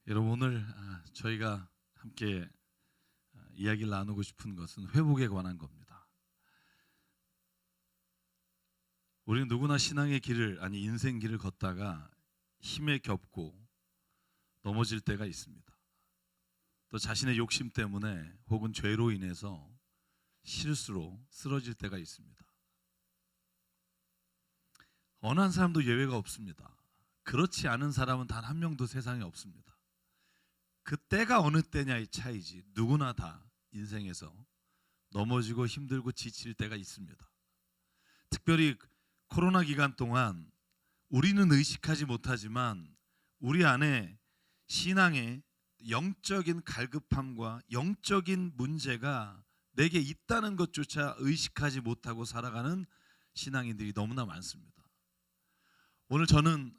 여러분 오늘 저희가 함께 이야기를 나누고 싶은 것은 회복에 관한 겁니다. 우리는 누구나 신앙의 길을 인생 길을 걷다가 힘에 겹고 넘어질 때가 있습니다. 또 자신의 욕심 때문에 혹은 죄로 인해서 실수로 쓰러질 때가 있습니다. 어느 한 사람도 예외가 없습니다. 그렇지 않은 사람은 단 한 명도 세상에 없습니다. 그 때가 어느 때냐의 차이지 누구나 다 인생에서 넘어지고 힘들고 지칠 때가 있습니다. 특별히 코로나 기간 동안 우리는 의식하지 못하지만 우리 안에 신앙의 영적인 갈급함과 영적인 문제가 내게 있다는 것조차 의식하지 못하고 살아가는 신앙인들이 너무나 많습니다. 오늘 저는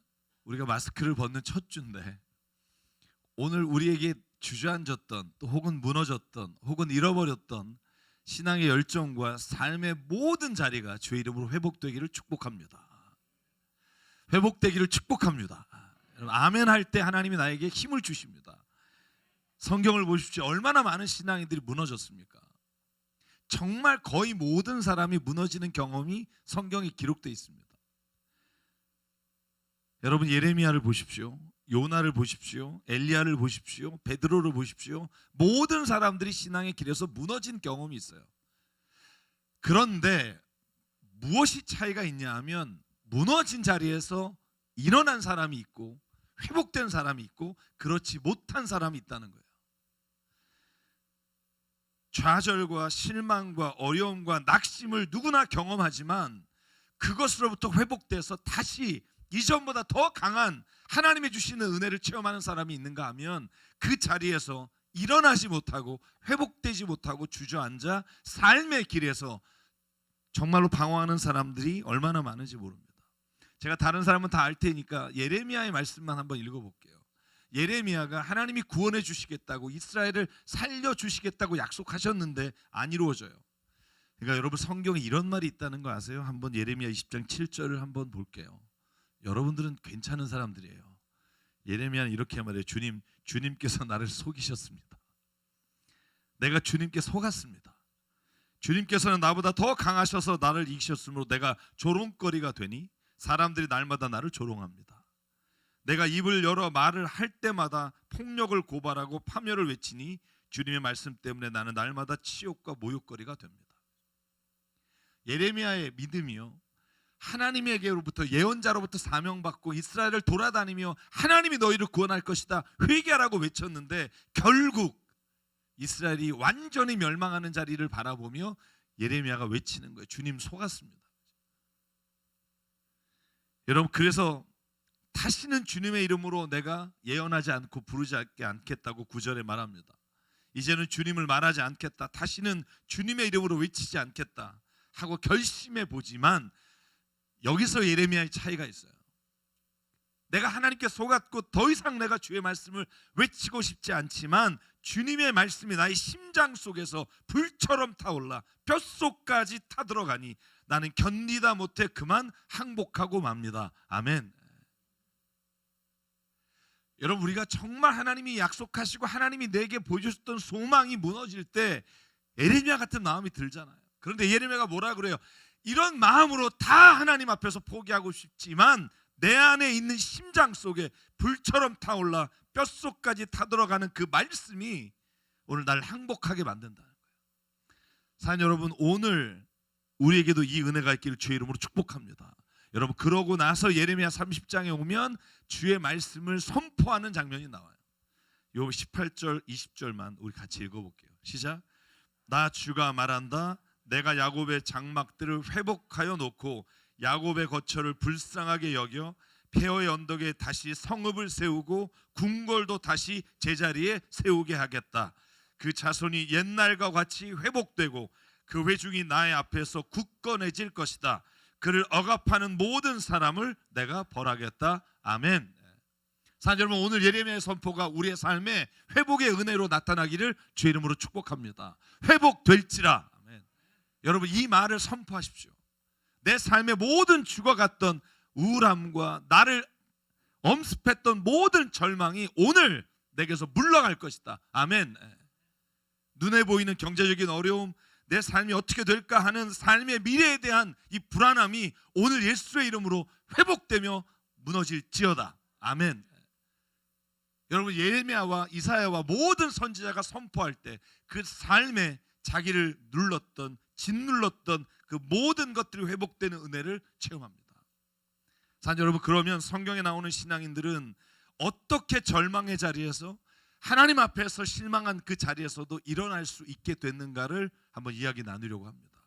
우리가 마스크를 벗는 첫 주인데 오늘 우리에게 주저앉았던 또 혹은 무너졌던 혹은 잃어버렸던 신앙의 열정과 삶의 모든 자리가 주의 이름으로 회복되기를 축복합니다. 회복되기를 축복합니다. 여러분, 아멘 할 때 하나님이 나에게 힘을 주십니다. 성경을 보십시오. 얼마나 많은 신앙인들이 무너졌습니까? 정말 거의 모든 사람이 무너지는 경험이 성경에 기록되어 있습니다. 여러분 예레미야를 보십시오. 요나를 보십시오. 엘리야를 보십시오. 베드로를 보십시오. 모든 사람들이 신앙의 길에서 무너진 경험이 있어요. 그런데 무엇이 차이가 있냐 하면 무너진 자리에서 일어난 사람이 있고 회복된 사람이 있고 그렇지 못한 사람이 있다는 거예요. 좌절과 실망과 어려움과 낙심을 누구나 경험하지만 그것으로부터 회복돼서 다시 이전보다 더 강한 하나님이 주시는 은혜를 체험하는 사람이 있는가 하면 그 자리에서 일어나지 못하고 회복되지 못하고 주저앉아 삶의 길에서 정말로 방황하는 사람들이 얼마나 많은지 모릅니다. 제가 다른 사람은 다 알 테니까 예레미야의 말씀만 한번 읽어볼게요. 예레미야가 하나님이 구원해 주시겠다고 이스라엘을 살려주시겠다고 약속하셨는데 안 이루어져요. 그러니까 여러분 성경에 이런 말이 있다는 거 아세요? 한번 예레미야 20장 7절을 한번 볼게요. 여러분들은 괜찮은 사람들이에요. 예레미야는 이렇게 말해요. 주님께서 나를 속이셨습니다. 내가 주님께 속았습니다. 주님께서는 나보다 더 강하셔서 나를 이기셨으므로 내가 조롱거리가 되니 사람들이 날마다 나를 조롱합니다. 내가 입을 열어 말을 할 때마다 폭력을 고발하고 파멸을 외치니 주님의 말씀 때문에 나는 날마다 치욕과 모욕거리가 됩니다. 예레미야의 믿음이요, 하나님에게로부터 예언자로부터 사명받고 이스라엘을 돌아다니며 하나님이 너희를 구원할 것이다 회개하라고 외쳤는데 결국 이스라엘이 완전히 멸망하는 자리를 바라보며 예레미야가 외치는 거예요. 주님 속았습니다. 여러분 그래서 다시는 주님의 이름으로 내가 예언하지 않고 부르지 않겠다고 9절에 말합니다. 이제는 주님을 말하지 않겠다. 다시는 주님의 이름으로 외치지 않겠다 하고 결심해 보지만 여기서 예레미야의 차이가 있어요. 내가 하나님께 속았고 더 이상 내가 주의 말씀을 외치고 싶지 않지만 주님의 말씀이 나의 심장 속에서 불처럼 타올라 뼛속까지 타들어가니 나는 견디다 못해 그만 항복하고 맙니다. 아멘. 여러분 우리가 정말 하나님이 약속하시고 하나님이 내게 보여주셨던 소망이 무너질 때 예레미야 같은 마음이 들잖아요. 그런데 예레미야가 뭐라 그래요? 이런 마음으로 다 하나님 앞에서 포기하고 싶지만 내 안에 있는 심장 속에 불처럼 타올라 뼛속까지 타들어가는 그 말씀이 오늘 날 항복하게 만든다는 거예요. 사랑하는 여러분, 오늘 우리에게도 이 은혜가 있기를 주의 이름으로 축복합니다. 여러분 그러고 나서 예레미야 30장에 오면 주의 말씀을 선포하는 장면이 나와요. 요 18절 20절만 우리 같이 읽어볼게요. 시작. 나 주가 말한다. 내가 야곱의 장막들을 회복하여 놓고 야곱의 거처를 불쌍하게 여겨 폐허의 언덕에 다시 성읍을 세우고 궁궐도 다시 제자리에 세우게 하겠다. 그 자손이 옛날과 같이 회복되고 그 회중이 나의 앞에서 굳건해질 것이다. 그를 억압하는 모든 사람을 내가 벌하겠다. 아멘. 사랑하는 여러분, 오늘 예레미야의 선포가 우리의 삶에 회복의 은혜로 나타나기를 주의 이름으로 축복합니다. 회복될지라. 아멘. 여러분 이 말을 선포하십시오. 내 삶의 모든 죽어갔던 우울함과 나를 엄습했던 모든 절망이 오늘 내게서 물러갈 것이다. 아멘. 눈에 보이는 경제적인 어려움, 내 삶이 어떻게 될까 하는 삶의 미래에 대한 이 불안함이 오늘 예수의 이름으로 회복되며 무너질지어다. 아멘. 여러분, 예레미야와 이사야와 모든 선지자가 선포할 때 그 삶에 자기를 눌렀던, 짓눌렀던 그 모든 것들이 회복되는 은혜를 체험합니다. 사실 여러분, 그러면 성경에 나오는 신앙인들은 어떻게 절망의 자리에서 하나님 앞에서 실망한 그 자리에서도 일어날 수 있게 됐는가를 한번 이야기 나누려고 합니다.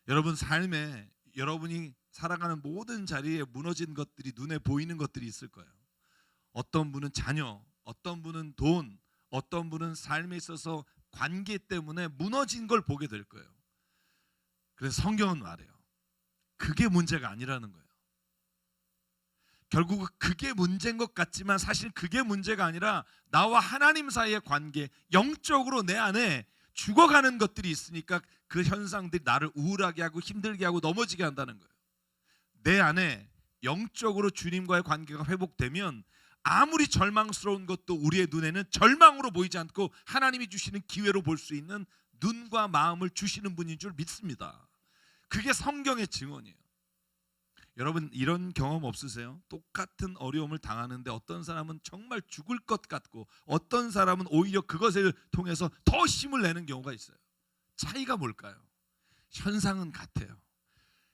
여러분, 삶에 여러분이 살아가는 모든 자리에 무너진 것들이, 눈에 보이는 것들이 있을 거예요. 어떤 분은 자녀, 어떤 분은 돈, 어떤 분은 삶에 있어서 관계 때문에 무너진 걸 보게 될 거예요. 그래서 성경은 말해요, 그게 문제가 아니라는 거예요. 결국 그게 문제인 것 같지만 사실 그게 문제가 아니라 나와 하나님 사이의 관계, 영적으로 내 안에 죽어가는 것들이 있으니까 그 현상들이 나를 우울하게 하고 힘들게 하고 넘어지게 한다는 거예요. 내 안에 영적으로 주님과의 관계가 회복되면 아무리 절망스러운 것도 우리의 눈에는 절망으로 보이지 않고 하나님이 주시는 기회로 볼 수 있는 눈과 마음을 주시는 분인 줄 믿습니다. 그게 성경의 증언이에요. 여러분, 이런 경험 없으세요? 똑같은 어려움을 당하는데 어떤 사람은 정말 죽을 것 같고 어떤 사람은 오히려 그것을 통해서 더 힘을 내는 경우가 있어요. 차이가 뭘까요? 현상은 같아요.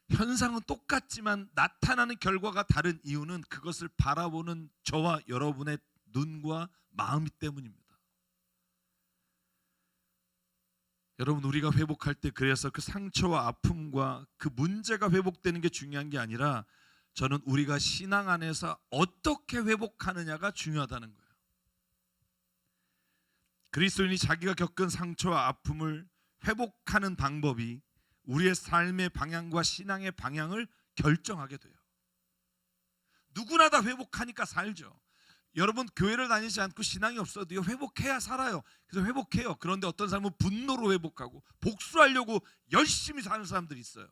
현상은 똑같지만 나타나는 결과가 다른 이유는 그것을 바라보는 저와 여러분의 눈과 마음이 때문입니다. 여러분, 우리가 회복할 때 그래서 그 상처와 아픔과 그 문제가 회복되는 게 중요한 게 아니라 저는 우리가 신앙 안에서 어떻게 회복하느냐가 중요하다는 거예요. 그리스도인이 자기가 겪은 상처와 아픔을 회복하는 방법이 우리의 삶의 방향과 신앙의 방향을 결정하게 돼요. 누구나 다 회복하니까 살죠. 여러분, 교회를 다니지 않고 신앙이 없어도요, 회복해야 살아요. 그래서 회복해요. 그런데 어떤 사람은 분노로 회복하고 복수하려고 열심히 사는 사람들이 있어요.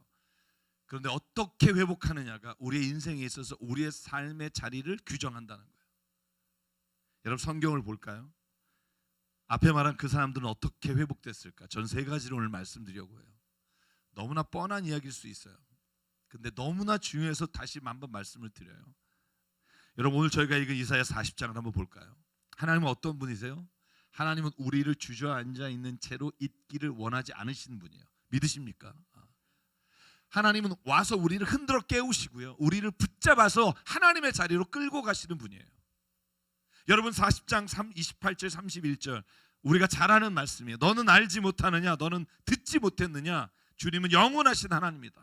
그런데 어떻게 회복하느냐가 우리의 인생에 있어서 우리의 삶의 자리를 규정한다는 거예요. 여러분, 성경을 볼까요? 앞에 말한 그 사람들은 어떻게 회복됐을까? 전 세 가지를 오늘 말씀드리려고 해요. 너무나 뻔한 이야기일 수 있어요. 근데 너무나 중요해서 다시 한번 말씀을 드려요. 여러분, 오늘 저희가 읽은 이사야 40장을 한번 볼까요? 하나님은 어떤 분이세요? 하나님은 우리를 주저앉아 있는 채로 있기를 원하지 않으시는 분이에요. 믿으십니까? 하나님은 와서 우리를 흔들어 깨우시고요, 우리를 붙잡아서 하나님의 자리로 끌고 가시는 분이에요. 여러분, 40장 28절 31절 우리가 잘 아는 말씀이에요. 너는 알지 못하느냐? 너는 듣지 못했느냐? 주님은 영원하신 하나님이다.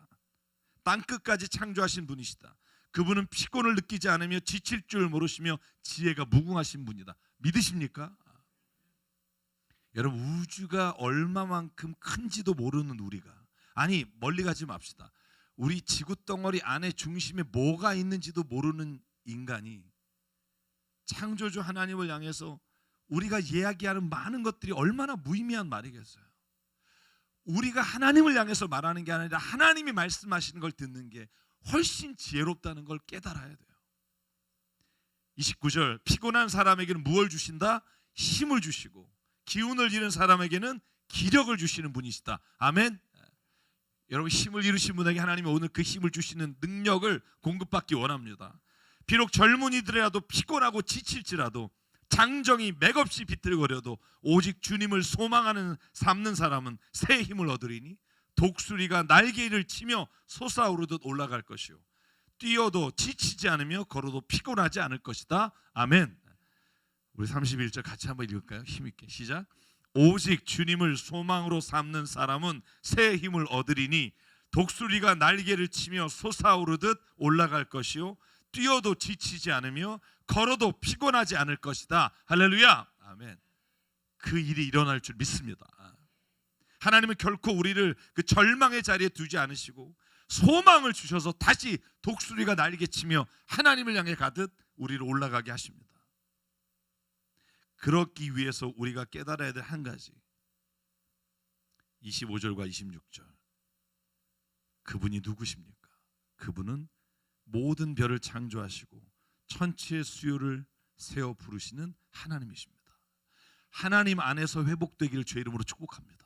땅끝까지 창조하신 분이시다. 그분은 피곤을 느끼지 않으며 지칠 줄 모르시며 지혜가 무궁하신 분이다. 믿으십니까? 여러분, 우주가 얼마만큼 큰지도 모르는 우리가, 아니 멀리 가지 맙시다. 우리 지구덩어리 안에 중심에 뭐가 있는지도 모르는 인간이 창조주 하나님을 향해서 우리가 이야기하는 많은 것들이 얼마나 무의미한 말이겠어요. 우리가 하나님을 향해서 말하는 게 아니라 하나님이 말씀하시는 걸 듣는 게 훨씬 지혜롭다는 걸 깨달아야 돼요. 29절 피곤한 사람에게는 무엇을 주신다? 힘을 주시고 기운을 잃은 사람에게는 기력을 주시는 분이시다. 아멘. 여러분, 힘을 잃으신 분에게 하나님이 오늘 그 힘을 주시는 능력을 공급받기 원합니다. 비록 젊은이들이라도 피곤하고 지칠지라도 장정이 맥없이 비틀거려도 오직 주님을 소망하는 삼는 사람은 새 힘을 얻으리니 독수리가 날개를 치며 솟아오르듯 올라갈 것이요 뛰어도 지치지 않으며 걸어도 피곤하지 않을 것이다. 아멘. 우리 31절 같이 한번 읽을까요? 힘있게 시작. 오직 주님을 소망으로 삼는 사람은 새 힘을 얻으리니 독수리가 날개를 치며 솟아오르듯 올라갈 것이요 뛰어도 지치지 않으며 걸어도 피곤하지 않을 것이다. 할렐루야. 아멘. 그 일이 일어날 줄 믿습니다. 하나님은 결코 우리를 그 절망의 자리에 두지 않으시고 소망을 주셔서 다시 독수리가 날개치며 하나님을 향해 가듯 우리를 올라가게 하십니다. 그렇기 위해서 우리가 깨달아야 될 한 가지, 25절과 26절 그분이 누구십니까? 그분은 모든 별을 창조하시고 천지의 수요를 세워 부르시는 하나님이십니다. 하나님 안에서 회복되기를 주의 이름으로 축복합니다.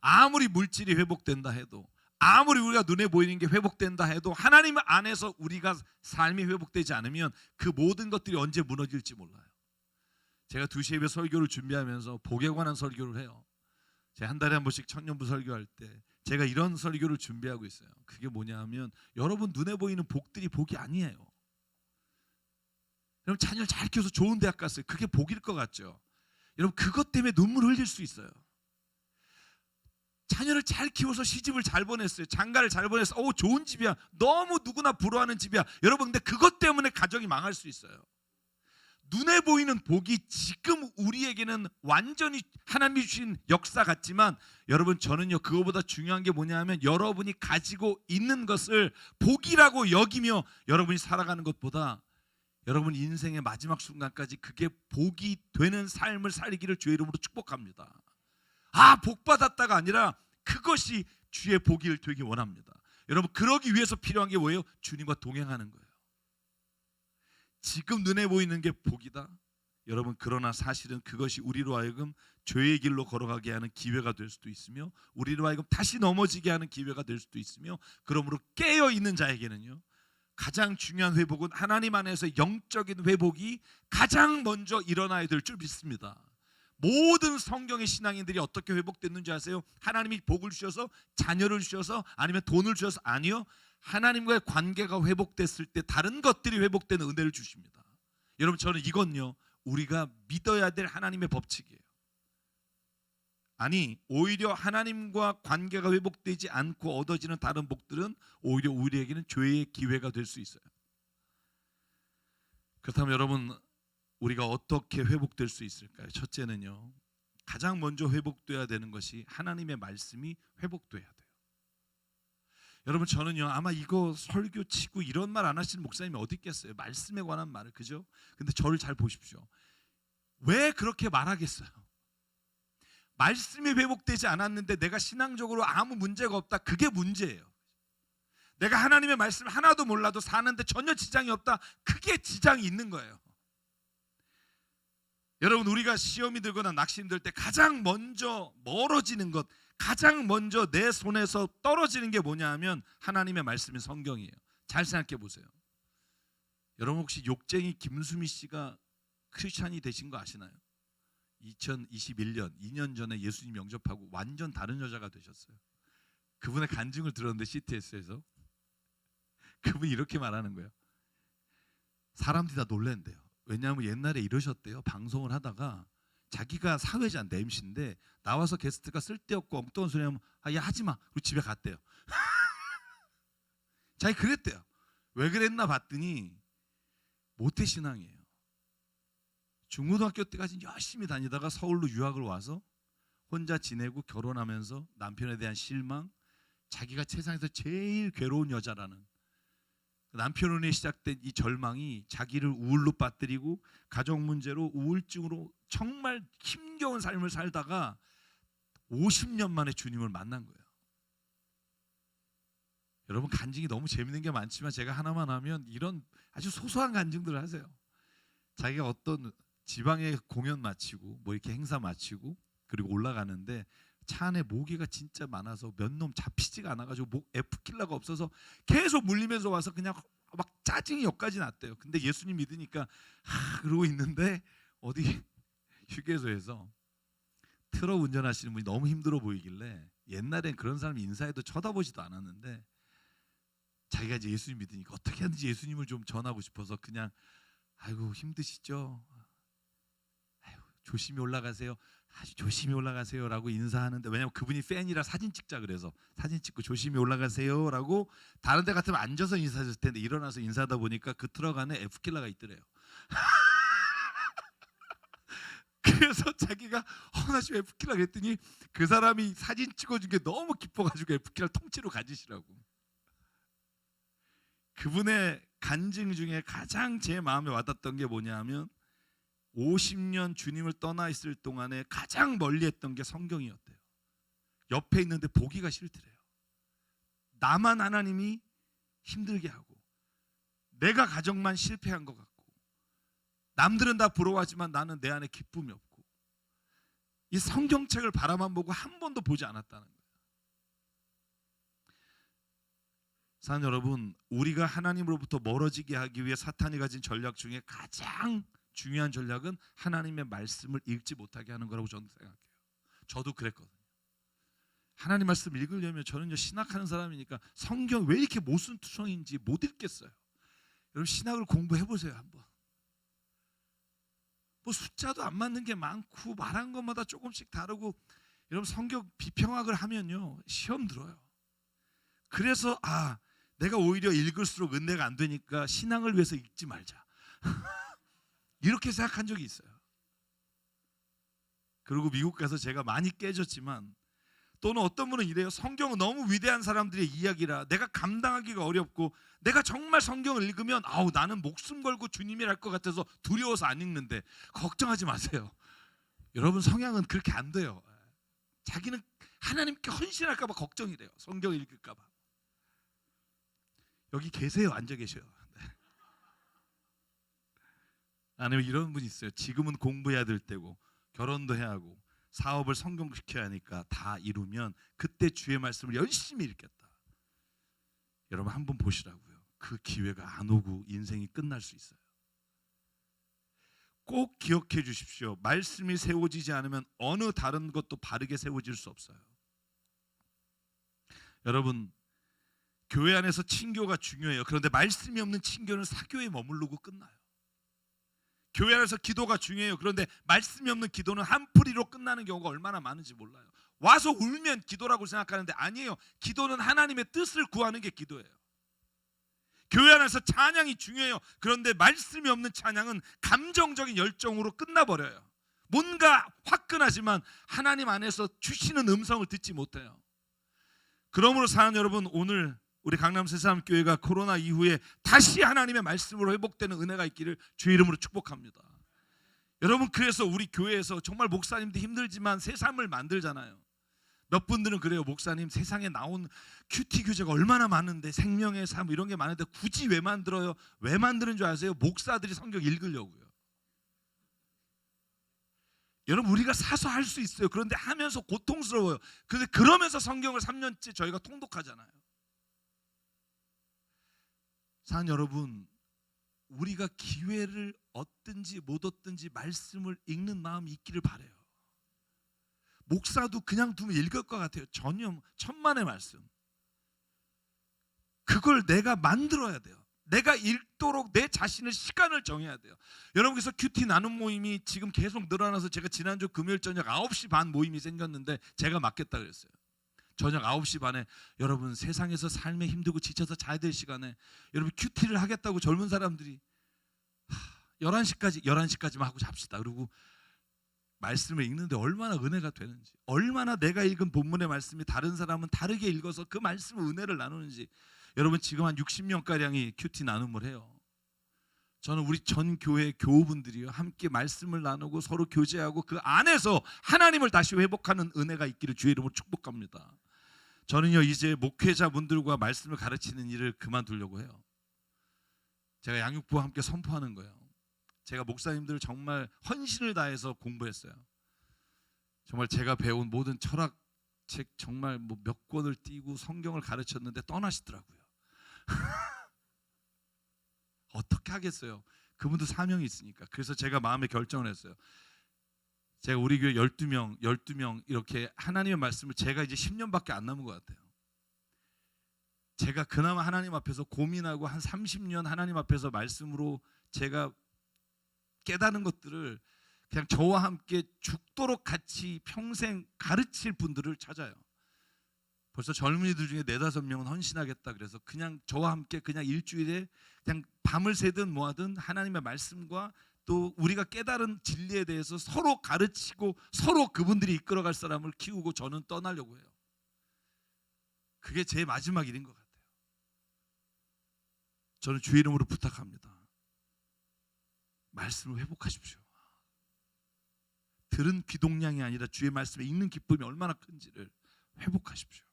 아무리 물질이 회복된다 해도, 아무리 우리가 눈에 보이는 게 회복된다 해도 하나님 안에서 우리가 삶이 회복되지 않으면 그 모든 것들이 언제 무너질지 몰라요. 제가 2시 예배 설교를 준비하면서 복에 관한 설교를 해요. 제가 한 달에 한 번씩 청년부 설교할 때 제가 이런 설교를 준비하고 있어요. 그게 뭐냐 하면, 여러분 눈에 보이는 복들이 복이 아니에요. 여러분 자녀를 잘 키워서 좋은 대학 갔어요. 그게 복일 것 같죠? 여러분 그것 때문에 눈물 흘릴 수 있어요. 자녀를 잘 키워서 시집을 잘 보냈어요. 장가를 잘 보냈어. 오, 좋은 집이야. 너무 누구나 부러워하는 집이야. 여러분 근데 그것 때문에 가정이 망할 수 있어요. 눈에 보이는 복이 지금 우리에게는 완전히 하나님이 주신 역사 같지만, 여러분 저는요 그거보다 중요한 게 뭐냐 하면, 여러분이 가지고 있는 것을 복이라고 여기며 여러분이 살아가는 것보다 여러분 인생의 마지막 순간까지 그게 복이 되는 삶을 살기를 주의 이름으로 축복합니다. 아, 복 받았다가 아니라 그것이 주의 복이 되기 원합니다. 여러분 그러기 위해서 필요한 게 뭐예요? 주님과 동행하는 거예요. 지금 눈에 보이는 게 복이다. 여러분 그러나 사실은 그것이 우리로 하여금 죄의 길로 걸어가게 하는 기회가 될 수도 있으며, 우리로 하여금 다시 넘어지게 하는 기회가 될 수도 있으며, 그러므로 깨어있는 자에게는요 가장 중요한 회복은 하나님 안에서 영적인 회복이 가장 먼저 일어나야 될 줄 믿습니다. 모든 성경의 신앙인들이 어떻게 회복됐는지 아세요? 하나님이 복을 주셔서, 자녀를 주셔서, 아니면 돈을 주셔서? 아니요, 하나님과의 관계가 회복됐을 때 다른 것들이 회복되는 은혜를 주십니다. 여러분 저는 이건요 우리가 믿어야 될 하나님의 법칙이에요. 아니, 오히려 하나님과 관계가 회복되지 않고 얻어지는 다른 복들은 오히려 우리에게는 죄의 기회가 될 수 있어요. 그렇다면 여러분 우리가 어떻게 회복될 수 있을까요? 첫째는요, 가장 먼저 회복돼야 되는 것이 하나님의 말씀이 회복돼야 돼요. 여러분 저는요 아마 이거 설교 치고 이런 말 안 하시는 목사님이 어디 있겠어요? 말씀에 관한 말을, 그죠? 근데 저를 잘 보십시오. 왜 그렇게 말하겠어요? 말씀이 회복되지 않았는데 내가 신앙적으로 아무 문제가 없다, 그게 문제예요. 내가 하나님의 말씀을 하나도 몰라도 사는데 전혀 지장이 없다, 그게 지장이 있는 거예요. 여러분 우리가 시험이 들거나 낙심이 들 때 가장 먼저 멀어지는 것, 가장 먼저 내 손에서 떨어지는 게 뭐냐 하면 하나님의 말씀인 성경이에요. 잘 생각해 보세요. 여러분 혹시 욕쟁이 김수미 씨가 크리스찬이 되신 거 아시나요? 2021년 2년 전에 예수님 영접하고 완전 다른 여자가 되셨어요. 그분의 간증을 들었는데 CTS에서 그분이 이렇게 말하는 거예요. 사람들이 다 놀랜대요. 왜냐하면 옛날에 이러셨대요. 방송을 하다가 자기가 사회자인데 MC인데 나와서 게스트가 쓸데없고 엉뚱한 소리 하면 야 하지마, 그리고 집에 갔대요. 자기 그랬대요. 왜 그랬나 봤더니 모태신앙이에요. 중고등학교 때까지 열심히 다니다가 서울로 유학을 와서 혼자 지내고 결혼하면서 남편에 대한 실망, 자기가 세상에서 제일 괴로운 여자라는 남편으로 시작된 이 절망이 자기를 우울로 빠뜨리고 가정 문제로 우울증으로 정말 힘겨운 삶을 살다가 50년 만에 주님을 만난 거예요. 여러분 간증이 너무 재밌는 게 많지만 제가 하나만 하면 이런 아주 소소한 간증들을 하세요. 자기가 어떤 지방에 공연 마치고 뭐 이렇게 행사 마치고 그리고 올라가는데 차 안에 모기가 진짜 많아서 몇 놈 잡히지가 않아가지고 목 F킬러가 없어서 계속 물리면서 와서 그냥 막 짜증이 여기까지 났대요. 근데 예수님 믿으니까 그러고 있는데 어디 휴게소에서 트럭 운전하시는 분이 너무 힘들어 보이길래, 옛날엔 그런 사람이 인사해도 쳐다보지도 않았는데 자기가 이제 예수님 믿으니까 어떻게 하든지 예수님을 좀 전하고 싶어서 그냥 아이고 힘드시죠? 아이고 조심히 올라가세요. 아주 조심히 올라가세요라고 인사하는데, 왜냐면 그분이 팬이라 사진 찍자 그래서 사진 찍고 조심히 올라가세요라고, 다른 데 같으면 앉아서 인사했을 텐데 일어나서 인사하다 보니까 그 트럭 안에 F킬러가 있더래요. 그래서 자기가 나 지금 F킬러 그랬더니 그 사람이 사진 찍어준 게 너무 기뻐가지고 F킬러 통째로 가지시라고. 그분의 간증 중에 가장 제 마음에 와닿았던 게 뭐냐 하면 50년 주님을 떠나 있을 동안에 가장 멀리 했던 게 성경이었대요. 옆에 있는데 보기가 싫더래요. 나만 하나님이 힘들게 하고 내가 가정만 실패한 것 같고 남들은 다 부러워하지만 나는 내 안에 기쁨이 없고, 이 성경책을 바라만 보고 한 번도 보지 않았다는 거예요. 사랑하는 여러분, 우리가 하나님으로부터 멀어지게 하기 위해 사탄이 가진 전략 중에 가장 중요한 전략은 하나님의 말씀을 읽지 못하게 하는 거라고 저는 생각해요. 저도 그랬거든요. 하나님 말씀 읽으려면 저는요, 신학하는 사람이니까 성경 왜 이렇게 모순투성인지 못 읽겠어요. 여러분, 신학을 공부해보세요. 한번. 뭐 숫자도 안 맞는 게 많고 말한 것마다 조금씩 다르고, 여러분 성경 비평학을 하면요 시험 들어요. 그래서 내가 오히려 읽을수록 은혜가 안 되니까 신앙을 위해서 읽지 말자 이렇게 생각한 적이 있어요. 그리고 미국 가서 제가 많이 깨졌지만, 또는 어떤 분은 이래요. 성경은 너무 위대한 사람들의 이야기라 내가 감당하기가 어렵고, 내가 정말 성경을 읽으면 나는 목숨 걸고 주님이랄 것 같아서 두려워서 안 읽는데, 걱정하지 마세요. 여러분, 성향은 그렇게 안 돼요. 자기는 하나님께 헌신할까 봐 걱정이래요. 성경 읽을까 봐. 여기 계세요? 앉아 계셔요? 아니면 이런 분이 있어요. 지금은 공부해야 될 때고 결혼도 해야 하고 사업을 성공시켜야 하니까 다 이루면 그때 주의 말씀을 열심히 읽겠다. 여러분, 한번 보시라고요. 그 기회가 안 오고 인생이 끝날 수 있어요. 꼭 기억해 주십시오. 말씀이 세워지지 않으면 어느 다른 것도 바르게 세워질 수 없어요. 여러분, 교회 안에서 친교가 중요해요. 그런데 말씀이 없는 친교는 사교에 머무르고 끝나요. 교회 안에서 기도가 중요해요. 그런데 말씀이 없는 기도는 한풀이로 끝나는 경우가 얼마나 많은지 몰라요. 와서 울면 기도라고 생각하는데 아니에요. 기도는 하나님의 뜻을 구하는 게 기도예요. 교회 안에서 찬양이 중요해요. 그런데 말씀이 없는 찬양은 감정적인 열정으로 끝나버려요. 뭔가 화끈하지만 하나님 안에서 주시는 음성을 듣지 못해요. 그러므로 사랑하는 여러분, 오늘 우리 강남 새삼교회가 코로나 이후에 다시 하나님의 말씀으로 회복되는 은혜가 있기를 주의 이름으로 축복합니다. 여러분, 그래서 우리 교회에서 정말 목사님도 힘들지만 새삼을 만들잖아요. 몇 분들은 그래요. 목사님, 세상에 나온 큐티 교재가 얼마나 많은데, 생명의 삶 이런 게 많은데 굳이 왜 만들어요? 왜 만드는 줄 아세요? 목사들이 성경 읽으려고요. 여러분, 우리가 사서 할 수 있어요. 그런데 하면서 고통스러워요. 그런데 그러면서 성경을 3년째 저희가 통독하잖아요. 사랑하는 여러분, 우리가 기회를 얻든지 못 얻든지 말씀을 읽는 마음이 있기를 바라요. 목사도 그냥 두면 읽을 것 같아요. 전혀 천만의 말씀. 그걸 내가 만들어야 돼요. 내가 읽도록 내 자신을 시간을 정해야 돼요. 여러분께서 큐티 나눔 모임이 지금 계속 늘어나서 제가 지난주 금요일 저녁 9시 반 모임이 생겼는데 제가 맡겠다 그랬어요. 저녁 9시 반에 여러분, 세상에서 삶에 힘들고 지쳐서 자야 될 시간에 여러분 큐티를 하겠다고 젊은 사람들이 11시까지만 하고 잡시다. 그리고 말씀을 읽는데 얼마나 은혜가 되는지, 얼마나 내가 읽은 본문의 말씀이 다른 사람은 다르게 읽어서 그 말씀의 은혜를 나누는지. 여러분, 지금 한 60명가량이 큐티 나눔을 해요. 저는 우리 전 교회 교우분들이요, 함께 말씀을 나누고 서로 교제하고 그 안에서 하나님을 다시 회복하는 은혜가 있기를 주의 이름으로 축복합니다. 저는요, 이제 목회자분들과 말씀을 가르치는 일을 그만두려고 해요. 제가 양육부와 함께 선포하는 거예요. 제가 목사님들을 정말 헌신을 다해서 공부했어요. 정말 제가 배운 모든 철학책 정말 몇 권을 띄고 성경을 가르쳤는데 떠나시더라고요. 어떻게 하겠어요? 그분도 사명이 있으니까. 그래서 제가 마음에 결정을 했어요. 제가 우리 교회 12명 이렇게 하나님의 말씀을 제가 이제 10년밖에 안 남은 것 같아요. 제가 그나마 하나님 앞에서 고민하고 한 30년 하나님 앞에서 말씀으로 제가 깨닫는 것들을 그냥 저와 함께 죽도록 같이 평생 가르칠 분들을 찾아요. 벌써 젊은이들 중에 4-5명은 헌신하겠다 그래서 그냥 저와 함께 그냥 일주일에 그냥 밤을 새든 뭐하든 하나님의 말씀과 또 우리가 깨달은 진리에 대해서 서로 가르치고 서로 그분들이 이끌어갈 사람을 키우고 저는 떠나려고 해요. 그게 제 마지막 일인 것 같아요. 저는 주의 이름으로 부탁합니다. 말씀을 회복하십시오. 들은 귀동량이 아니라 주의 말씀에 읽는 기쁨이 얼마나 큰지를 회복하십시오.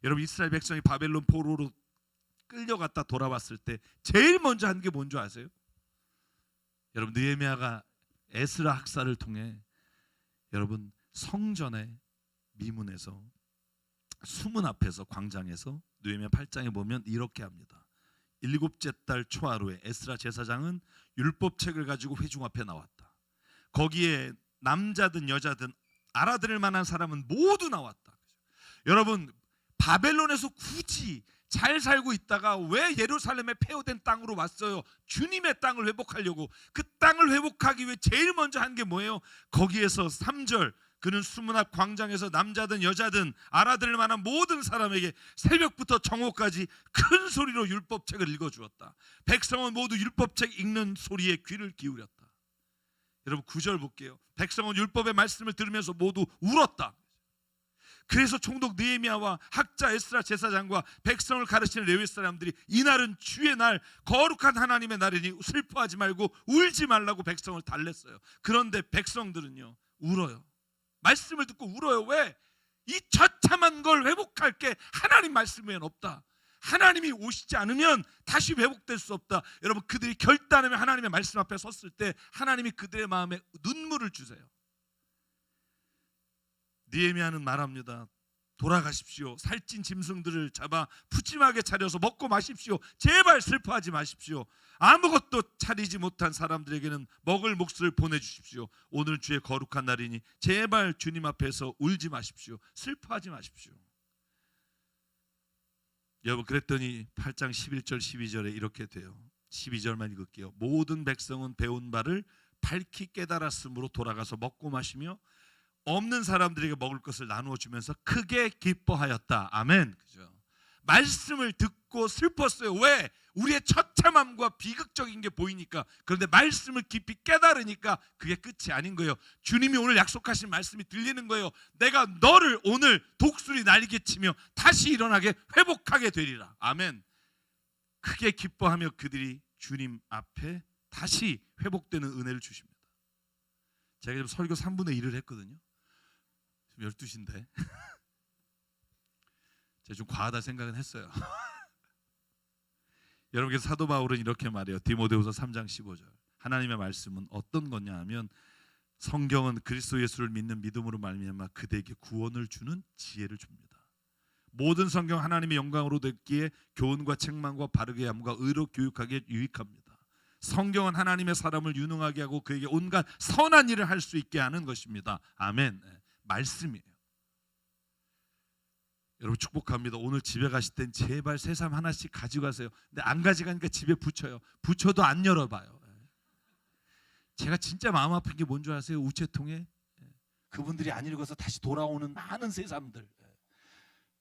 여러분, 이스라엘 백성이 바벨론 포로로 끌려갔다 돌아왔을 때 제일 먼저 한 게 뭔지 아세요? 여러분 느헤미야가 에스라 학사를 통해 여러분 성전의 미문에서 수문 앞에서 광장에서 느헤미야 8장에 보면 이렇게 합니다. 7째 달 초하루에 에스라 제사장은 율법책을 가지고 회중 앞에 나왔다. 거기에 남자든 여자든 알아들을 만한 사람은 모두 나왔다. 여러분 바벨론에서 굳이 잘 살고 있다가 왜 예루살렘에 폐허된 땅으로 왔어요? 주님의 땅을 회복하려고. 그 땅을 회복하기 위해 제일 먼저 한 게 뭐예요? 거기에서 3절 그는 수문 앞 광장에서 남자든 여자든 알아들을 만한 모든 사람에게 새벽부터 정오까지 큰 소리로 율법책을 읽어주었다. 백성은 모두 율법책 읽는 소리에 귀를 기울였다. 여러분 9절 볼게요. 백성은 율법의 말씀을 들으면서 모두 울었다. 그래서 총독 느헤미야와 학자 에스라 제사장과 백성을 가르치는 레위 사람들이 이날은 주의 날, 거룩한 하나님의 날이니 슬퍼하지 말고 울지 말라고 백성을 달랬어요. 그런데 백성들은요 울어요. 말씀을 듣고 울어요. 왜? 이 처참한 걸 회복할 게 하나님 말씀 외엔 없다. 하나님이 오시지 않으면 다시 회복될 수 없다. 여러분 그들이 결단하며 하나님의 말씀 앞에 섰을 때 하나님이 그들의 마음에 눈물을 주세요. 느헤미야는 말합니다. 돌아가십시오. 살찐 짐승들을 잡아 푸짐하게 차려서 먹고 마십시오. 제발 슬퍼하지 마십시오. 아무것도 차리지 못한 사람들에게는 먹을 몫을 보내주십시오. 오늘 주의 거룩한 날이니 제발 주님 앞에서 울지 마십시오. 슬퍼하지 마십시오. 여러분 그랬더니 8장 11절 12절에 이렇게 돼요. 12절만 읽을게요. 모든 백성은 배운 바를 밝히 깨달았으므로 돌아가서 먹고 마시며 없는 사람들에게 먹을 것을 나누어 주면서 크게 기뻐하였다. 아멘. 그죠? 말씀을 듣고 슬펐어요. 왜? 우리의 처참함과 비극적인 게 보이니까. 그런데 말씀을 깊이 깨달으니까 그게 끝이 아닌 거예요. 주님이 오늘 약속하신 말씀이 들리는 거예요. 내가 너를 오늘 독수리 날개치며 다시 일어나게 회복하게 되리라. 아멘. 크게 기뻐하며 그들이 주님 앞에 다시 회복되는 은혜를 주십니다. 제가 지금 설교 3분의 1을 했거든요. 지금 12시인데 제가 좀 과하다 생각은 했어요. 여러분께서 사도 바울은 이렇게 말해요. 디모데후서 3장 15절. 하나님의 말씀은 어떤 거냐 하면 성경은 그리스도 예수를 믿는 믿음으로 말미암아 그대에게 구원을 주는 지혜를 줍니다. 모든 성경 하나님의 영광으로 듣기에 교훈과 책망과 바르게 함과 의로 교육하기에 유익합니다. 성경은 하나님의 사람을 유능하게 하고 그에게 온갖 선한 일을 할 수 있게 하는 것입니다. 아멘. 말씀이에요. 여러분 축복합니다. 오늘 집에 가실 땐 제발 새삼 하나씩 가져가세요. 근데 안 가져가니까 집에 붙여요. 붙여도 안 열어봐요. 제가 진짜 마음 아픈 게 뭔 줄 아세요? 우체통에 그분들이 안 읽어서 다시 돌아오는 많은 새삼들.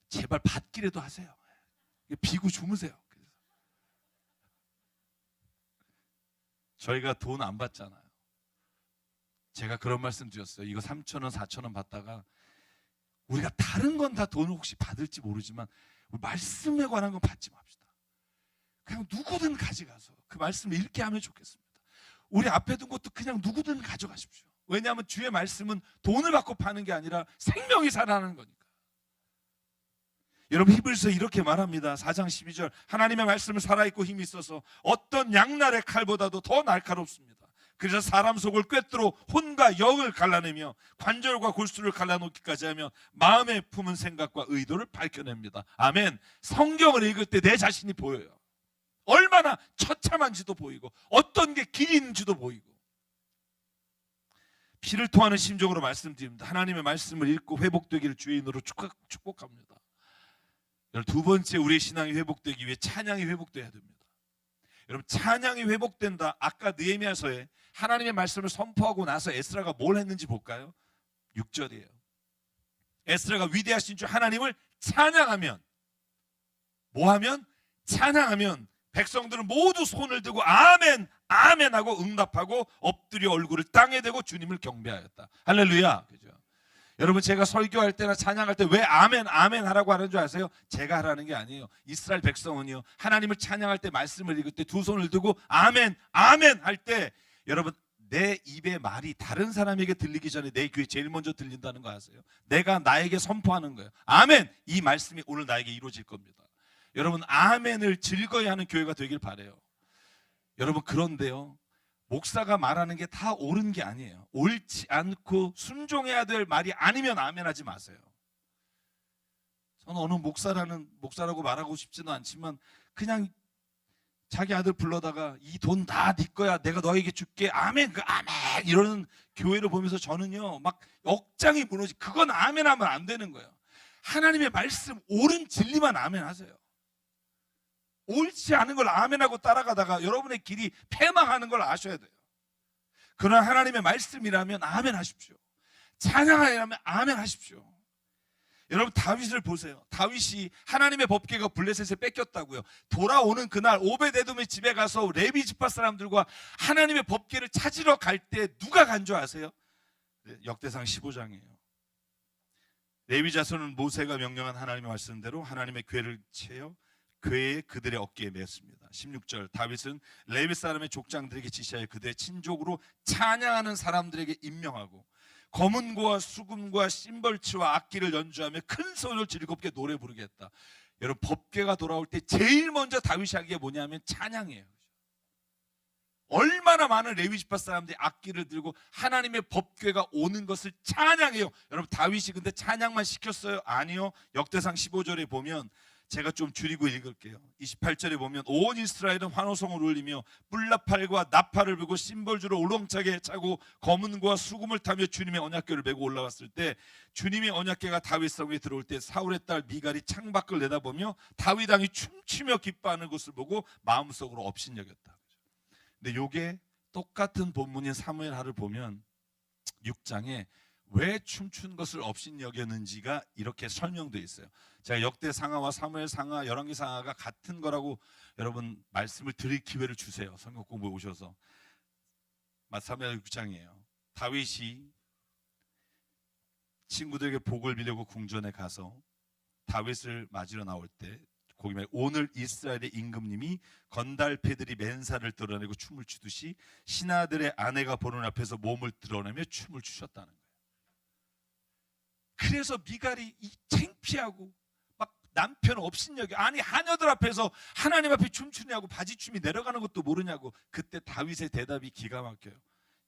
제발 받기라도 하세요. 비고 주무세요. 저희가 돈 안 받잖아요. 제가 그런 말씀 드렸어요. 이거 3,000원, 4,000원 받다가 우리가 다른 건 다 돈을 혹시 받을지 모르지만 말씀에 관한 건 받지 맙시다. 그냥 누구든 가져가서 그 말씀을 읽게 하면 좋겠습니다. 우리 앞에 둔 것도 그냥 누구든 가져가십시오. 왜냐하면 주의 말씀은 돈을 받고 파는 게 아니라 생명이 살아나는 거니까. 여러분 히브리서 이렇게 말합니다. 4장 12절 하나님의 말씀은 살아있고 힘이 있어서 어떤 양날의 칼보다도 더 날카롭습니다. 그래서 사람 속을 꿰뚫어 혼과 영을 갈라내며 관절과 골수를 갈라놓기까지 하며 마음에 품은 생각과 의도를 밝혀냅니다. 아멘. 성경을 읽을 때 내 자신이 보여요. 얼마나 처참한지도 보이고 어떤 게 길이 있는지도 보이고. 피를 토하는 심정으로 말씀드립니다. 하나님의 말씀을 읽고 회복되기를 주의 이름으로 축복합니다. 두 번째 우리의 신앙이 회복되기 위해 찬양이 회복돼야 됩니다. 여러분 찬양이 회복된다. 아까 느헤미야서에 하나님의 말씀을 선포하고 나서 에스라가 뭘 했는지 볼까요? 6절이에요. 에스라가 위대하신 주 하나님을 찬양하면 뭐하면? 찬양하면 백성들은 모두 손을 들고 아멘 아멘 하고 응답하고 엎드려 얼굴을 땅에 대고 주님을 경배하였다. 할렐루야. 그죠? 여러분 제가 설교할 때나 찬양할 때 왜 아멘 아멘 하라고 하는 줄 아세요? 제가 하라는 게 아니에요. 이스라엘 백성은요 하나님을 찬양할 때 말씀을 읽을 때 두 손을 들고 아멘 아멘 할 때 여러분 내 입의 말이 다른 사람에게 들리기 전에 내 귀에 제일 먼저 들린다는 거 아세요? 내가 나에게 선포하는 거예요. 아멘. 이 말씀이 오늘 나에게 이루어질 겁니다. 여러분 아멘을 즐거이 하는 교회가 되길 바라요. 여러분 그런데요 목사가 말하는 게 다 옳은 게 아니에요. 옳지 않고 순종해야 될 말이 아니면 아멘하지 마세요. 저는 어느 목사라고 말하고 싶지는 않지만 그냥 자기 아들 불러다가 이 돈 다 네 거야, 내가 너에게 줄게, 아멘, 아멘 이러는 교회를 보면서 저는요 막 억장이 무너지. 그건 아멘하면 안 되는 거예요. 하나님의 말씀 옳은 진리만 아멘하세요. 옳지 않은 걸 아멘하고 따라가다가 여러분의 길이 패망하는 걸 아셔야 돼요. 그러나 하나님의 말씀이라면 아멘하십시오. 찬양하라면 아멘하십시오. 여러분 다윗을 보세요. 다윗이 하나님의 법궤가 블레셋에 뺏겼다고요. 돌아오는 그날 오베데돔의 집에 가서 레위 지파 사람들과 하나님의 법궤를 찾으러 갈 때 누가 간 줄 아세요? 역대상 15장이에요. 레위 자손은 모세가 명령한 하나님의 말씀대로 하나님의 궤를 채워 궤에 그들의 어깨에 메었습니다. 16절 다윗은 레위 사람의 족장들에게 지시하여 그들의 친족으로 찬양하는 사람들에게 임명하고 검은고와 수금과 심벌치와 악기를 연주하며 큰 소리로 즐겁게 노래 부르게 했다. 여러분 법궤가 돌아올 때 제일 먼저 다윗이 하기가 뭐냐면 찬양이에요. 얼마나 많은 레위 지파 사람들이 악기를 들고 하나님의 법궤가 오는 것을 찬양해요. 여러분 다윗이 근데 찬양만 시켰어요? 아니요. 역대상 15절에 보면 제가 좀 줄이고 읽을게요. 28절에 보면 온 이스라엘은 환호성을 울리며 뿔나팔과 나팔을 불고 심벌주로 울렁차게 차고 검은고와 수금을 타며 주님의 언약궤를 메고 올라왔을 때 주님의 언약궤가 다윗 성에 들어올 때 사울의 딸 미갈이 창밖을 내다보며 다윗 왕이 춤추며 기뻐하는 것을 보고 마음속으로 업신여겼다. 근데 요게 똑같은 본문인 사무엘하를 보면 6장에 왜 춤춘 것을 업신여겼는지가 이렇게 설명되어 있어요. 제가 역대 상하와 사무엘 상하, 열왕기 상하가 같은 거라고 여러분 말씀을 드릴 기회를 주세요. 성경 공부에 오셔서. 사무엘 6장이에요. 다윗이 친구들에게 복을 빌려고 궁전에 가서 다윗을 맞으러 나올 때 거기 말해 오늘 이스라엘의 임금님이 건달패들이 맨살을 드러내고 춤을 추듯이 신하들의 아내가 보는 앞에서 몸을 드러내며 춤을 추셨다는 거예요. 그래서 미갈이 창피하고 막 남편 업신여겨. 아니 하녀들 앞에서 하나님 앞에 춤추냐고, 바지춤이 내려가는 것도 모르냐고. 그때 다윗의 대답이 기가 막혀요.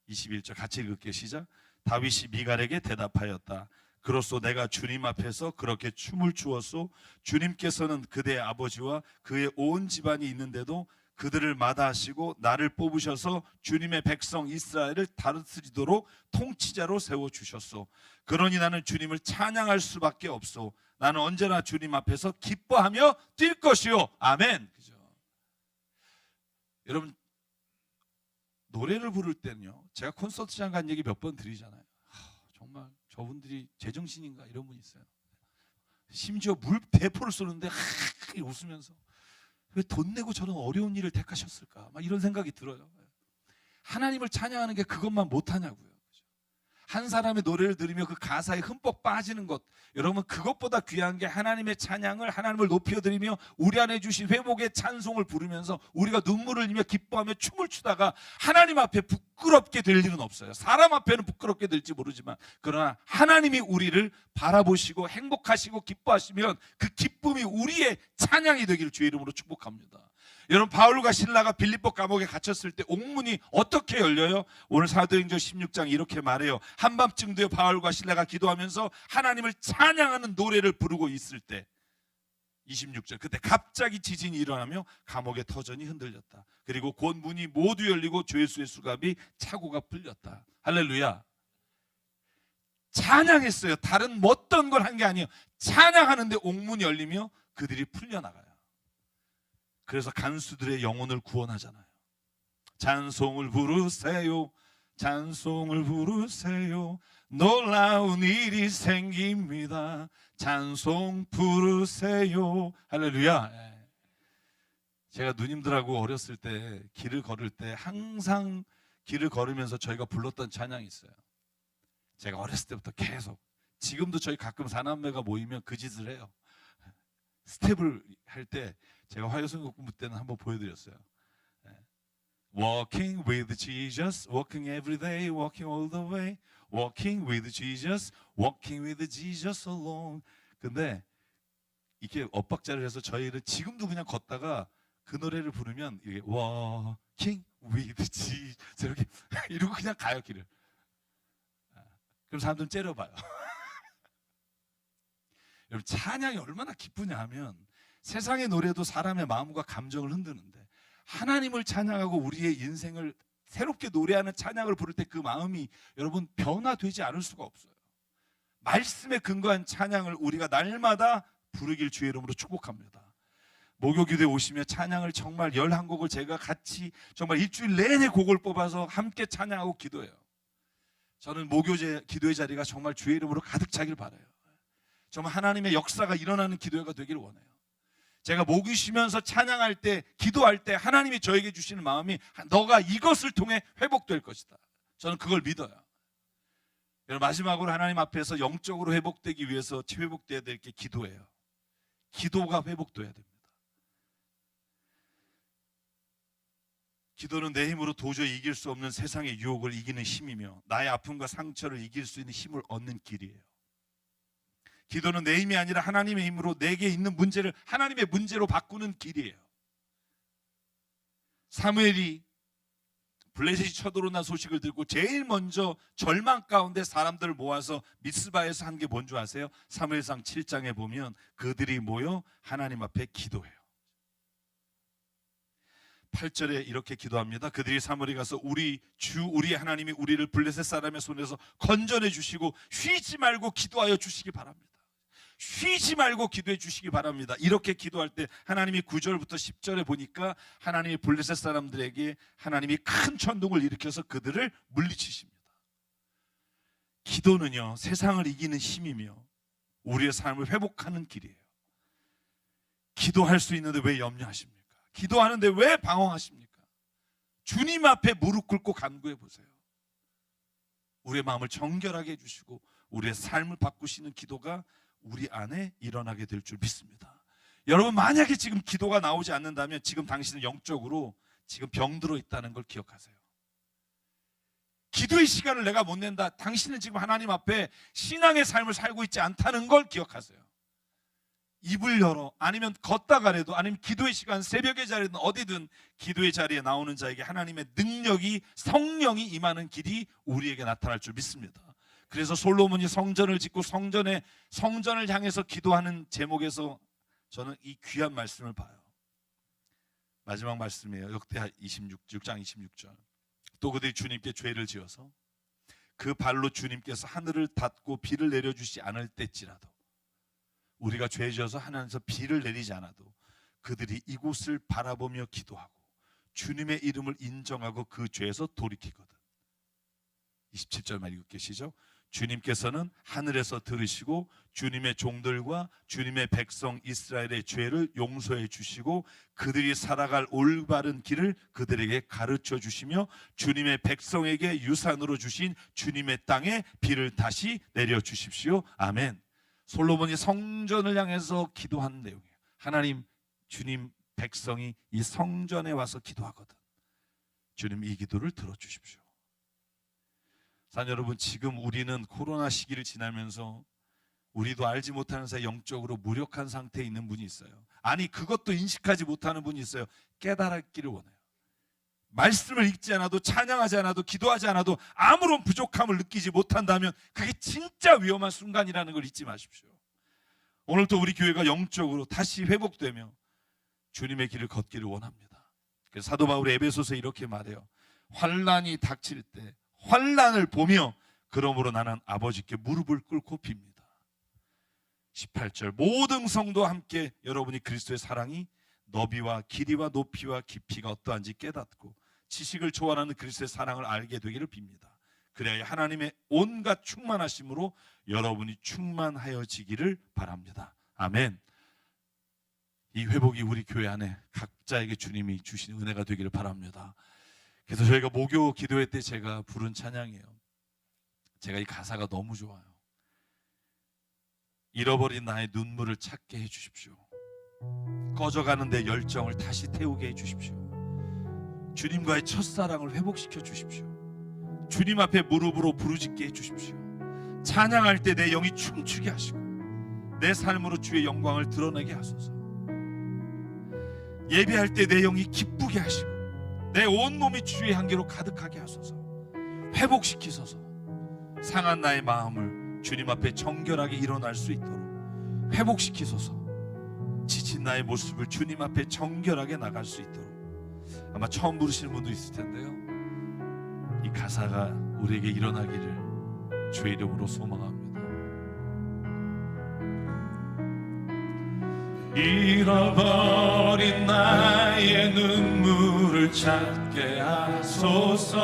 21절 같이 읽을게요. 시작. 다윗이 미갈에게 대답하였다. 그로써 내가 주님 앞에서 그렇게 춤을 추었소. 주님께서는 그대의 아버지와 그의 온 집안이 있는데도 그들을 마다하시고 나를 뽑으셔서 주님의 백성 이스라엘을 다스리도록 통치자로 세워주셨소. 그러니 나는 주님을 찬양할 수밖에 없소. 나는 언제나 주님 앞에서 기뻐하며 뛸 것이요. 아멘. 그죠? 여러분 노래를 부를 때는요, 제가 콘서트장 간 얘기 몇 번 드리잖아요. 정말 저분들이 제정신인가 이런 분 있어요. 심지어 물 대포를 쏘는데 웃으면서 왜 돈 내고 저런 어려운 일을 택하셨을까? 막 이런 생각이 들어요. 하나님을 찬양하는 게 그것만 못하냐고요. 한 사람의 노래를 들으며 그 가사에 흠뻑 빠지는 것, 여러분 그것보다 귀한 게 하나님의 찬양을, 하나님을 높여드리며 우리 안에 주신 회복의 찬송을 부르면서 우리가 눈물을 흘리며 기뻐하며 춤을 추다가 하나님 앞에 부끄럽게 될 일은 없어요. 사람 앞에는 부끄럽게 될지 모르지만 그러나 하나님이 우리를 바라보시고 행복하시고 기뻐하시면 그 기쁨이 우리의 찬양이 되기를 주의 이름으로 축복합니다. 여러분 바울과 신라가 빌립보 감옥에 갇혔을 때 옥문이 어떻게 열려요? 오늘 사도행전 16장 이렇게 말해요. 한밤쯤 되어 바울과 신라가 기도하면서 하나님을 찬양하는 노래를 부르고 있을 때 26절 그때 갑자기 지진이 일어나며 감옥의 터전이 흔들렸다. 그리고 곧 문이 모두 열리고 죄수의 수갑이 차고가 풀렸다. 할렐루야. 찬양했어요. 다른 어떤 걸 한 게 아니에요. 찬양하는데 옥문이 열리며 그들이 풀려나가요. 그래서 간수들의 영혼을 구원하잖아요. 찬송을 부르세요. 찬송을 부르세요. 놀라운 일이 생깁니다. 찬송 부르세요. 할렐루야. 제가 누님들하고 어렸을 때 길을 걸을 때 항상 길을 걸으면서 저희가 불렀던 찬양이 있어요. 제가 어렸을 때부터 계속, 지금도 저희 가끔 사남매가 모이면 그 짓을 해요. 스텝을 할 때 제가 화요성경 공부 때는 한번 보여드렸어요. Walking with Jesus, walking every day, walking all the way, walking with Jesus, walking with Jesus alone. 근데 이게 엇박자를 해서 저희를 지금도 그냥 걷다가 그 노래를 부르면 이게 walking with Jesus 이렇게 이러고 그냥 가요 길을. 그럼 사람들은 째려봐요. 여러분 찬양이 얼마나 기쁘냐 하면 세상의 노래도 사람의 마음과 감정을 흔드는데 하나님을 찬양하고 우리의 인생을 새롭게 노래하는 찬양을 부를 때 그 마음이 여러분 변화되지 않을 수가 없어요. 말씀에 근거한 찬양을 우리가 날마다 부르길 주의 이름으로 축복합니다. 목요기도에 오시면 찬양을 정말 11곡을 제가 같이 정말 일주일 내내 곡을 뽑아서 함께 찬양하고 기도해요. 저는 목요제 기도의 자리가 정말 주의 이름으로 가득 차길 바라요. 정말 하나님의 역사가 일어나는 기도회가 되기를 원해요. 제가 목이 쉬면서 찬양할 때, 기도할 때 하나님이 저에게 주시는 마음이 너가 이것을 통해 회복될 것이다. 저는 그걸 믿어요. 여러분 마지막으로 하나님 앞에서 영적으로 회복되기 위해서 회복돼야 될 게 기도예요. 기도가 회복돼야 됩니다. 기도는 내 힘으로 도저히 이길 수 없는 세상의 유혹을 이기는 힘이며 나의 아픔과 상처를 이길 수 있는 힘을 얻는 길이에요. 기도는 내 힘이 아니라 하나님의 힘으로 내게 있는 문제를 하나님의 문제로 바꾸는 길이에요. 사무엘이 블레셋이 쳐들어온다는 소식을 듣고 제일 먼저 절망 가운데 사람들을 모아서 미스바에서 한 게 뭔 줄 아세요? 사무엘상 7장에 보면 그들이 모여 하나님 앞에 기도해요. 8절에 이렇게 기도합니다. 그들이 사무엘에 가서 우리 하나님이 우리를 블레셋 사람의 손에서 건져내 주시고 쉬지 말고 기도하여 주시기 바랍니다. 쉬지 말고 기도해 주시기 바랍니다. 이렇게 기도할 때 하나님이 9절부터 10절에 보니까 하나님이 블레셋 사람들에게 하나님이 큰 천둥을 일으켜서 그들을 물리치십니다. 기도는요 세상을 이기는 힘이며 우리의 삶을 회복하는 길이에요. 기도할 수 있는데 왜 염려하십니까? 기도하는데 왜 방황하십니까? 주님 앞에 무릎 꿇고 간구해 보세요. 우리의 마음을 정결하게 해주시고 우리의 삶을 바꾸시는 기도가 우리 안에 일어나게 될 줄 믿습니다. 여러분 만약에 지금 기도가 나오지 않는다면 지금 당신은 영적으로 지금 병들어 있다는 걸 기억하세요. 기도의 시간을 내가 못 낸다. 당신은 지금 하나님 앞에 신앙의 삶을 살고 있지 않다는 걸 기억하세요. 입을 열어 아니면 걷다가라도 아니면 기도의 시간 새벽의 자리든 어디든 기도의 자리에 나오는 자에게 하나님의 능력이 성령이 임하는 길이 우리에게 나타날 줄 믿습니다. 그래서 솔로몬이 성전을 짓고 성전을 향해서 기도하는 제목에서 저는 이 귀한 말씀을 봐요. 마지막 말씀이에요. 역대하 6장 26절. 또 그들이 주님께 죄를 지어서 그 발로 주님께서 하늘을 닫고 비를 내려주지 않을 때일지라도 우리가 죄 지어서 하나님께서 비를 내리지 않아도 그들이 이곳을 바라보며 기도하고 주님의 이름을 인정하고 그 죄에서 돌이키거든. 27절만 읽고 계시죠? 주님께서는 하늘에서 들으시고 주님의 종들과 주님의 백성 이스라엘의 죄를 용서해 주시고 그들이 살아갈 올바른 길을 그들에게 가르쳐 주시며 주님의 백성에게 유산으로 주신 주님의 땅에 비를 다시 내려 주십시오. 아멘. 솔로몬이 성전을 향해서 기도한 내용이에요. 하나님, 주님 백성이 이 성전에 와서 기도하거든. 주님 이 기도를 들어주십시오. 사랑 여러분, 지금 우리는 코로나 시기를 지나면서 우리도 알지 못하는 사이 영적으로 무력한 상태에 있는 분이 있어요. 아니 그것도 인식하지 못하는 분이 있어요. 깨달았기를 원해요. 말씀을 읽지 않아도 찬양하지 않아도 기도하지 않아도 아무런 부족함을 느끼지 못한다면 그게 진짜 위험한 순간이라는 걸 잊지 마십시오. 오늘 또 우리 교회가 영적으로 다시 회복되며 주님의 길을 걷기를 원합니다. 그래서 사도 바울이 에베소서에 이렇게 말해요. 환난이 닥칠 때 환난을 보며 그러므로 나는 아버지께 무릎을 꿇고 빕니다. 18절 모든 성도와 함께 여러분이 그리스도의 사랑이 너비와 길이와 높이와 깊이가 어떠한지 깨닫고 지식을 초월하는 그리스도의 사랑을 알게 되기를 빕니다. 그래야 하나님의 온갖 충만하심으로 여러분이 충만하여지기를 바랍니다. 아멘. 이 회복이 우리 교회 안에 각자에게 주님이 주신 은혜가 되기를 바랍니다. 그래서 저희가 목요 기도회 때 제가 부른 찬양이에요. 제가 이 가사가 너무 좋아요. 잃어버린 나의 눈물을 찾게 해주십시오. 꺼져가는 내 열정을 다시 태우게 해주십시오. 주님과의 첫사랑을 회복시켜 주십시오. 주님 앞에 무릎으로 부르짖게 해주십시오. 찬양할 때 내 영이 춤추게 하시고 내 삶으로 주의 영광을 드러내게 하소서. 예배할 때 내 영이 기쁘게 하시고 내 온몸이 주의 향기로 가득하게 하소서. 회복시키소서. 상한 나의 마음을 주님 앞에 정결하게 일어날 수 있도록 회복시키소서. 지친 나의 모습을 주님 앞에 정결하게 나갈 수 있도록. 아마 처음 부르시는 분도 있을 텐데요, 이 가사가 우리에게 일어나기를 주의 이름으로 소망합니다. 잃어버린 나의 눈물을 찾게 하소서.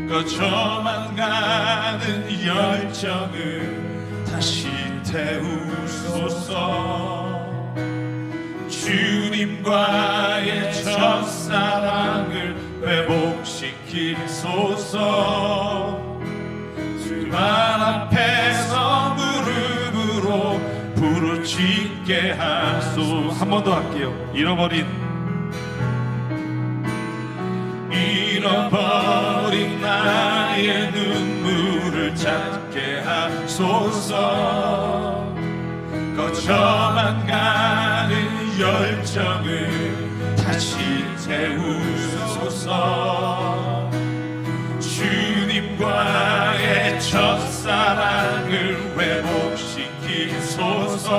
꺼져만 가는 열정을 다시 태우소서. 주님과의 첫사랑을 회복시키소서. 주 발 앞에서 무릎으로 부르짖게 하소서. 한 번 더 할게요. 잃어버린 나의 눈물을 찾게 하소서. 꺼져만 가는 열정을 다시 태우소서. 주님과의 첫사랑을 회복시키소서.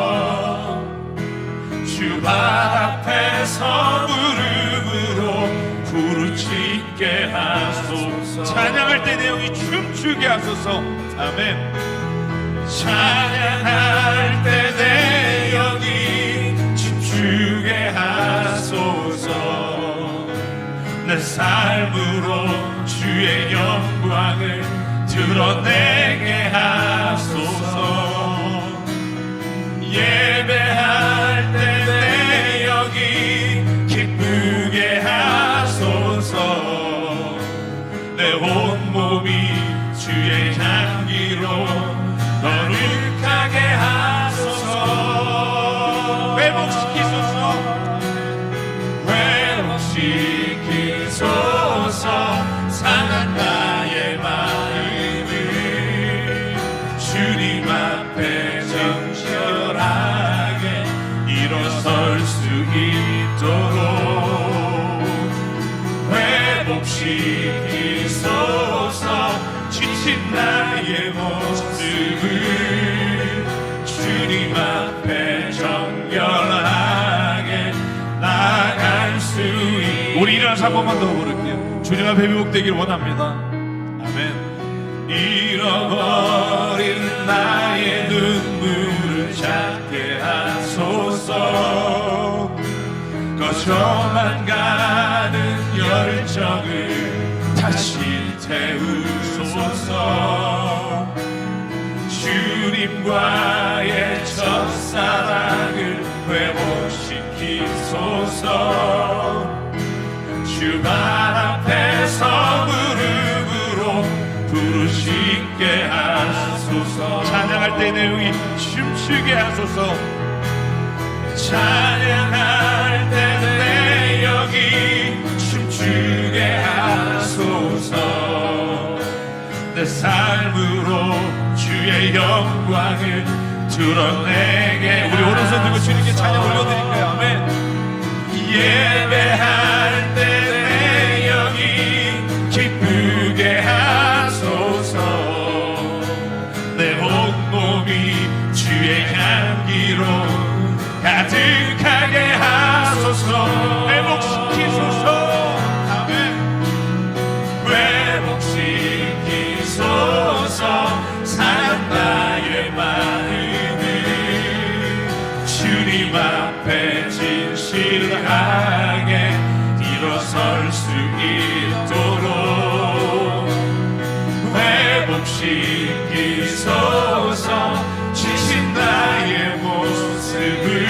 주 발 앞에서 무릎으로 부르짖게 하소서. 찬양할 때 내용이 춤추게 하소서. 아멘. 찬양할 때 내용이 춤추게 하소서. 내 삶으로 주의 영광을 드러내게 하소서. 예배할 때 내 영이 기쁘게 하소서. 내 온몸이 주의 향기로 거룩하게 하소서. 회복시키소서. 상한 나의 마음을 주님 앞에 정결하게 일어설 수 있도록 회복시키소서. 지친 나의 모습을 주님 앞에 정결하게 나갈 수 있도록. 우리 일어나서 한 번만 더 부를게요. 주님 앞에 회복되길 원합니다. 아멘. 잃어버린 나의 눈물을 찾게 하소서. 꺼져만 가는 열정을 다시 태우소서. 주님과의 첫사랑을 회복시키소서. 주 발 앞에서 무릎으로 부르짖게 하소서. 찬양할 때 내용이 춤추게 하소서. 찬양할 때 내용이 춤추게 하소서. 내 삶으로 주의 영광을 드러내게. 우리 오른손 들고 주님께 찬양 올려드릴까요? 아멘. 예배할 때 내 영이 기쁘게 하소서. 내 온몸이 주의 향기로 가득하게 하소서. 회복시키소서. 아멘. 회복시키소서. 상한 나의 마음을 주님 앞에 진실하게 일어설 수 있도록 회복시키소서. 지친 나의 모습을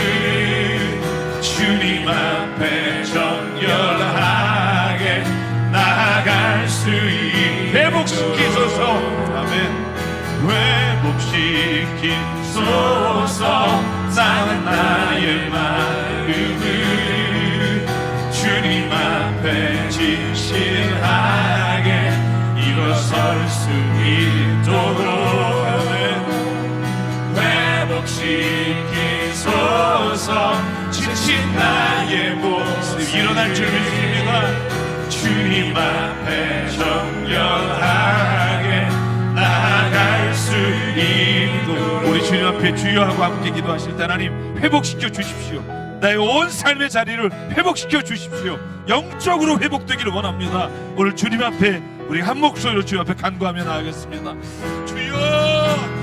주님 앞에 정결하게 나아갈 수 있도록 회복시키소서. 아멘. 회복시키소서. 상한 나의 마음을 주님 앞에 진실하게 일어설 수 있도록 회복시키소서. 지친 나의 모습 일어날 줄 믿습니다. 주님 앞에 정결하게 나아갈 수 있도록 우리 주님 앞에 주여하고 함께 기도하실 때 하나님 회복시켜 주십시오. 나의 온 삶의 자리를 회복시켜 주십시오. 영적으로 회복되기를 원합니다. 오늘 주님 앞에 우리 한 목소리로 주님 앞에 간구하며 나아가겠습니다. 주여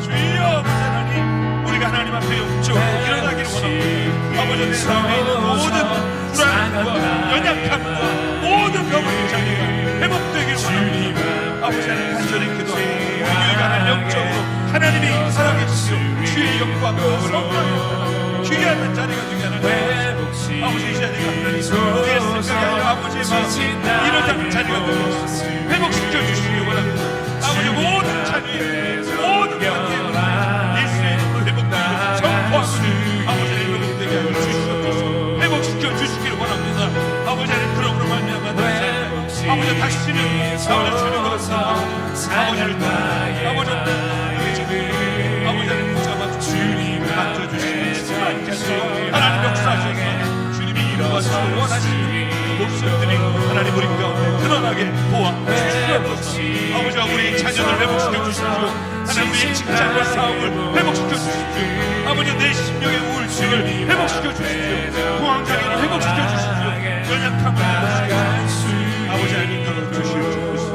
주여 하나님, 우리가 하나님 앞에 영적으로 일어나기를 원합니다. 아버지, 내 삶에 있는 모든 불안과 연약함과 모든 병을 자리가 회복되기를 원합니다. 아버지 하나님, 간절히 기도하고 우리 교회가 하나님 영적으로 하나님이 사랑해 주시오 주의 영광과 성령의 귀한 자리가 되게 하나님, 아버지 이 자리가 하나님 우리의 생각이 아니라 아버지의 마음이 이루어지는 자리가 되게 회복시켜 주시기 원합니다. 아버지, 모든 자리에 모든 관계에 예수의 이름으로 회복되기를 선포하고 아버지 이름으로 되게 하여 주시옵소서. 회복시켜 주시기를 원합니다. 아버지 하나님, 그러므로 말미암아 아버지 다시는 아버지 주님으로 아버지를 아버지 하나님 붙잡아 주시고 만져주시고 하나님 역사하셔서 주님이 이루어지시고 원하시는 목소리들이 하나님 우리 가운데 드러나게 도와주시옵소서. 아버지와 우리 자녀들 회복시켜 주십시오. 하나님 우리의 직장과 사업을 회복시켜 주십시오. 아버지 내 심령의 우울증을 회복시켜 주십시오. 공황장애를 회복시켜 주십시오. 연약함을 회복시켜 주십시오. 아버지 하나님 주시옵소서.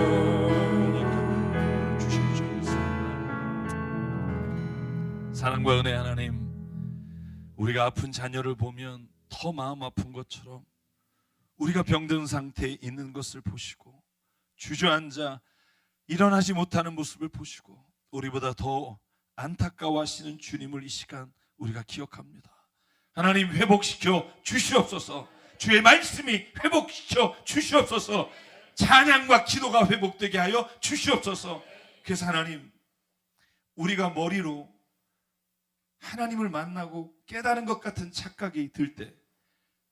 사랑과 은혜 하나님, 우리가 아픈 자녀를 보면 더 마음 아픈 것처럼 우리가 병든 상태에 있는 것을 보시고 주저앉아 일어나지 못하는 모습을 보시고 우리보다 더 안타까워하시는 주님을 이 시간 우리가 기억합니다. 하나님, 회복시켜 주시옵소서. 주의 말씀이 회복시켜 주시옵소서. 찬양과 기도가 회복되게 하여 주시옵소서. 그래서 하나님, 우리가 머리로 하나님을 만나고 깨달은 것 같은 착각이 들 때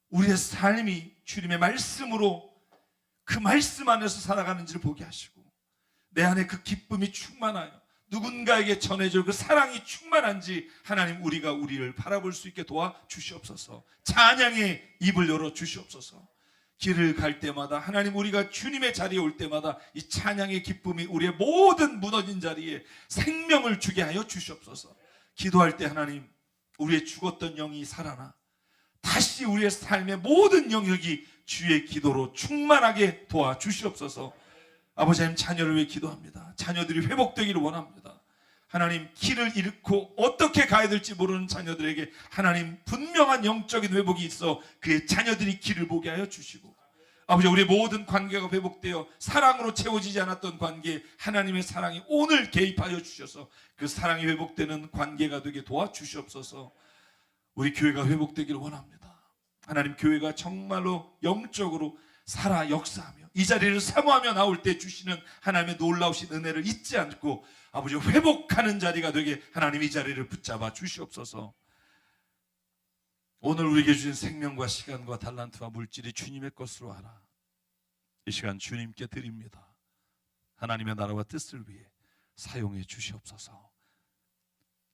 우리의 삶이 주님의 말씀으로 그 말씀 안에서 살아가는지를 보게 하시고 내 안에 그 기쁨이 충만하여 누군가에게 전해줄 그 사랑이 충만한지 하나님, 우리가 우리를 바라볼 수 있게 도와 주시옵소서. 찬양의 입을 열어 주시옵소서. 길을 갈 때마다 하나님, 우리가 주님의 자리에 올 때마다 이 찬양의 기쁨이 우리의 모든 무너진 자리에 생명을 주게 하여 주시옵소서. 기도할 때 하나님, 우리의 죽었던 영이 살아나 다시 우리의 삶의 모든 영역이 주의 기도로 충만하게 도와주시옵소서. 아버지 하나님, 자녀를 위해 기도합니다. 자녀들이 회복되기를 원합니다. 하나님, 길을 잃고 어떻게 가야 될지 모르는 자녀들에게 하나님 분명한 영적인 회복이 있어 그의 자녀들이 길을 보게 하여 주시고, 아버지, 우리의 모든 관계가 회복되어 사랑으로 채워지지 않았던 관계에 하나님의 사랑이 오늘 개입하여 주셔서 그 사랑이 회복되는 관계가 되게 도와주시옵소서. 우리 교회가 회복되기를 원합니다. 하나님, 교회가 정말로 영적으로 살아 역사하며 이 자리를 사모하며 나올 때 주시는 하나님의 놀라우신 은혜를 잊지 않고 아버지, 회복하는 자리가 되게 하나님 이 자리를 붙잡아 주시옵소서. 오늘 우리에게 주신 생명과 시간과 달란트와 물질이 주님의 것으로 알아 이 시간 주님께 드립니다. 하나님의 나라와 뜻을 위해 사용해 주시옵소서.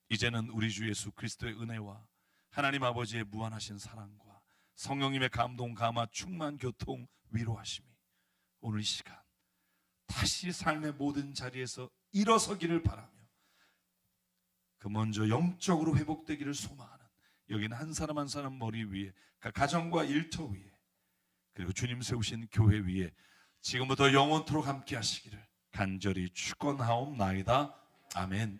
이제는 우리 주 예수 그리스도의 은혜와 하나님 아버지의 무한하신 사랑과 성령님의 감동, 감화, 충만, 교통, 위로하심이 오늘 이 시간 다시 삶의 모든 자리에서 일어서기를 바라며 그 먼저 영적으로 회복되기를 소망하는 여기는 한 사람 한 사람 머리 위에, 가정과 일터 위에, 그리고 주님 세우신 교회 위에 지금부터 영원토록 함께 하시기를 간절히 축원하옵나이다. 아멘.